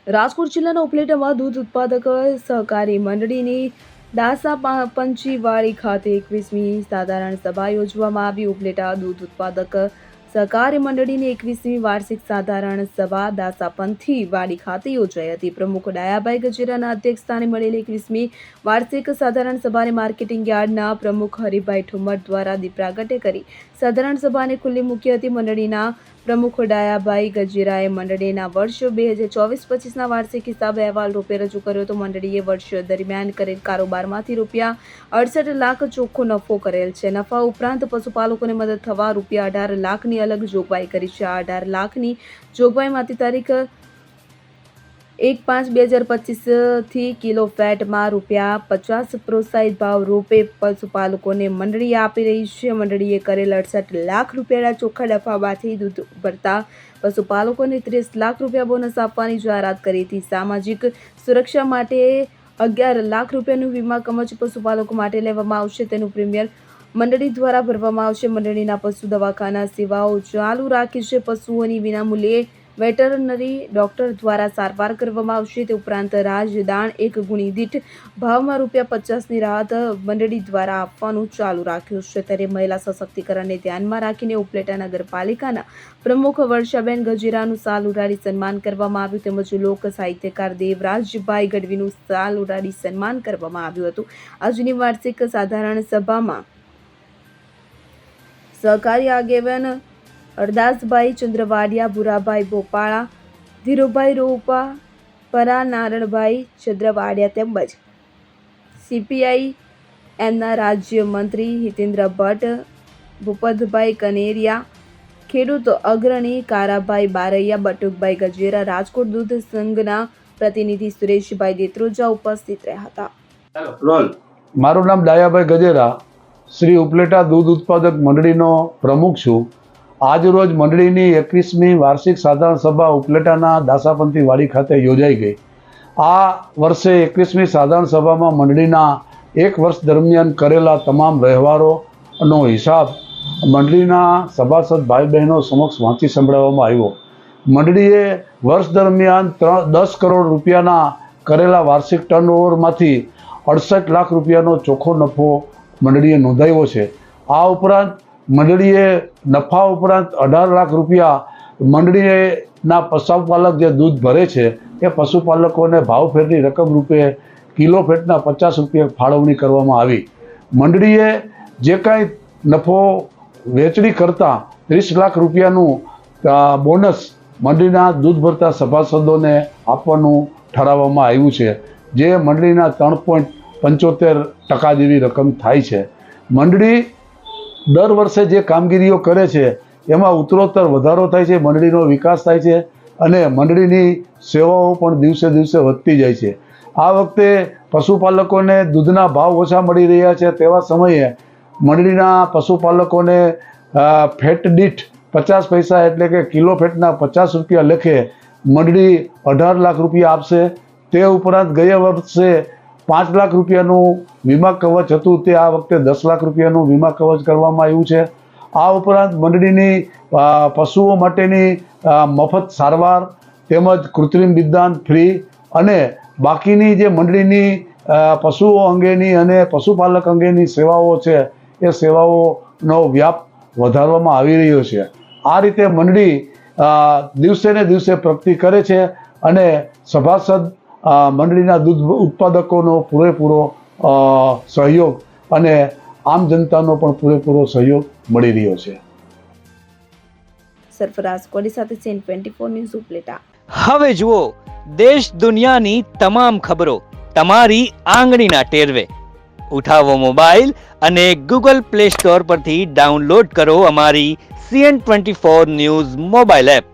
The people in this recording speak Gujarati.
રાજકોટ જિલ્લાના ઉપલેટામાં દૂધ ઉત્પાદક સહકારી મંડળીની ડાસા પંચીવાડી ખાતે 21મી સાધારણ સભા યોજવામાં આવી. ઉપલેટા દૂધ ઉત્પાદક સહકારી મંડળીની 21મી વાર્ષિક સાધારણ સભા ડાસા પંથીવાડી ખાતે યોજાઈ હતી. પ્રમુખ ડાયાભાઈ ગજેરાના અધ્યક્ષસ્થાને મળેલી 21મી વાર્ષિક સાધારણ સભાને માર્કેટિંગ યાર્ડના પ્રમુખ હરિભાઈ ઠુમર દ્વારા દીપ પ્રાગટ્ય કરી સાધારણ સભાને ખુલ્લી મૂકી હતી. મંડળીના પ્રમુખ ડાયાભાઈ ગજેરાએ મંડળીના વર્ષ 2024-25ના વાર્ષિક હિસાબ અહેવાલ રૂપે રજૂ કર્યો હતો. મંડળીએ વર્ષ દરમિયાન કરેલ કારોબારમાંથી ₹68 લાખ ચોખ્ખો નફો કરેલ છે. નફા ઉપરાંત પશુપાલકોને મદદ થવા ₹18 લાખની અલગ જોગવાઈ કરી છે. આ 18 લાખની જોગવાઈમાંથી તારીખ 1/5/2025 થી કિલો ફેટમાં ₹50 પ્રોત્સાહિત ભાવ રૂપે પશુપાલકોને મંડળી આપી રહી છે. મંડળીએ કરેલ ₹68 લાખ રૂપિયાના ચોખ્ખા નફામાંથી દૂધ ભરતા પશુપાલકોને ₹30 લાખ બોનસ આપવાની જાહેરાત કરી હતી. સામાજિક સુરક્ષા માટે ₹11 લાખ વીમા કવચ પશુપાલકો માટે લેવામાં આવશે. તેનું પ્રીમિયમ મંડળી દ્વારા ભરવામાં આવશે. મંડળીના પશુ દવાખાના સેવાઓ ચાલુ રાખી છે. પશુઓની વિનામૂલ્યે વેટરનરી ડોક્ટર દ્વારા સારવાર કરવામાં આવશે. તે ઉપરાંત રાજદાણ એક ગુણી દીઠ ભાવમાં ₹50ની રાહત મંડળી દ્વારા આપવાનું ચાલુ રાખ્યું છે. ત્યારે મહિલા સશક્તિકરણને ધ્યાનમાં રાખીને ઉપલેટા નગરપાલિકાના પ્રમુખ વર્ષાબેન ગજેરાનું સાલ ઉડાડી સન્માન કરવામાં આવ્યું તેમજ લોક સાહિત્યકાર દેવરાજભાઈ ગઢવીનું સાલ ઉડાડી સન્માન કરવામાં આવ્યું હતું. આજની વાર્ષિક સાધારણ સભામાં સહકારી આગેવાન અરદાસભાઈ ચંદ્રવાડિયા, ભૂરાભાઈ ભોપાળા, ધીરુભાઈ રોપા, પરા નારણભાઈ ચંદ્રવાડિયા તેમજ CPIMના રાજ્ય મંત્રી હિતેન્દ્ર ભટ્ટ, ભૂપતભાઈ કનેરિયા, ખેડૂત અગ્રણી કારાભાઈ બારૈયા, બટુકભાઈ ગજેરા, રાજકોટ દૂધ સંઘના પ્રતિનિધિ સુરેશભાઈ દેત્રોજા ઉપસ્થિત રહ્યા હતા. મારું નામ ડાયાભાઈ ગજેરા, શ્રી ઉપલેટા દૂધ ઉત્પાદક મંડળીનો પ્રમુખ છું. આજ રોજ મંડળીની 21મી વાર્ષિક સાધારણ સભા ઉપલેટાના દાસાપંથી વાડી ખાતે યોજાઈ ગઈ. આ વર્ષે 21મી સાધારણ સભામાં મંડળીના એક વર્ષ દરમિયાન કરેલા તમામ વ્યવહારોનો હિસાબ મંડળીના સભાસદ ભાઈ બહેનો સમક્ષ વાંચી સંભળાવવામાં આવ્યો. મંડળીએ વર્ષ દરમિયાન 10 કરોડ રૂપિયાના કરેલા વાર્ષિક ટર્નઓવરમાંથી 68 લાખ રૂપિયાનો ચોખ્ખો નફો મંડળીએ નોંધાવ્યો છે. આ ઉપરાંત મંડળીએ નફા ઉપરાંત 18 લાખ રૂપિયા મંડળીના પશુપાલક જે દૂધ ભરે છે એ પશુપાલકોને ભાવફેરની રકમ રૂપે કિલો ફેટના ₹50 ફાળવણી કરવામાં આવી. મંડળીએ જે કાંઈ નફો વેચણી કરતાં 30 લાખ રૂપિયાનું બોનસ મંડળીના દૂધ ભરતા સભાસદોને આપવાનું ઠરાવવામાં આવ્યું છે, જે મંડળીના 3.75% જેવી રકમ થાય છે. મંડળી દર વર્ષે જે કામગીરીઓ કરે છે એમાં ઉત્તરોત્તર વધારો થાય છે, મંડળીનો વિકાસ થાય છે અને મંડળીની સેવાઓ પણ દિવસે દિવસે વધતી જાય છે. આ વખતે પશુપાલકોને દૂધના ભાવ ઓછા મળી રહ્યા છે તેવા સમયે મંડળીના પશુપાલકોને ફેટ દીઠ 50 પૈસા એટલે કે કિલો ફેટના ₹50 લેખે મંડળી 18 લાખ રૂપિયા આપશે. તે ઉપરાંત ગયા વર્ષે 5 લાખ રૂપિયાનું વીમા કવચ હતું, તે આ વખતે 10 લાખ રૂપિયાનું વીમા કવચ કરવામાં આવ્યું છે. આ ઉપરાંત મંડળીની પશુઓ માટેની મફત સારવાર તેમજ કૃત્રિમ બિદાન ફ્રી અને બાકીની જે મંડળીની પશુઓ અંગેની અને પશુપાલક અંગેની સેવાઓ છે એ સેવાઓનો વ્યાપ વધારવામાં આવી રહ્યો છે. આ રીતે મંડળી દિવસે ને દિવસે પ્રગતિ કરે છે અને સભાસદ મંડળીના દૂધ ઉત્પાદકોનો પૂરેપૂરો સહયોગ અને આમ જનતાનો પણ પૂરેપૂરો સહયોગ મળી રહ્યો છે. સરફરાઝ કોડી સાથે સીએન 24 ન્યૂઝ ઉપલેટા. હવે જુઓ દેશ દુનિયાની તમામ ખબરો તમારી આંગળીના ટેરવે. ઉઠાવો મોબાઈલ અને ગૂગલ પ્લે સ્ટોર પરથી ડાઉનલોડ કરો અમારી સીએન 24 ન્યૂઝ મોબાઈલ એપ.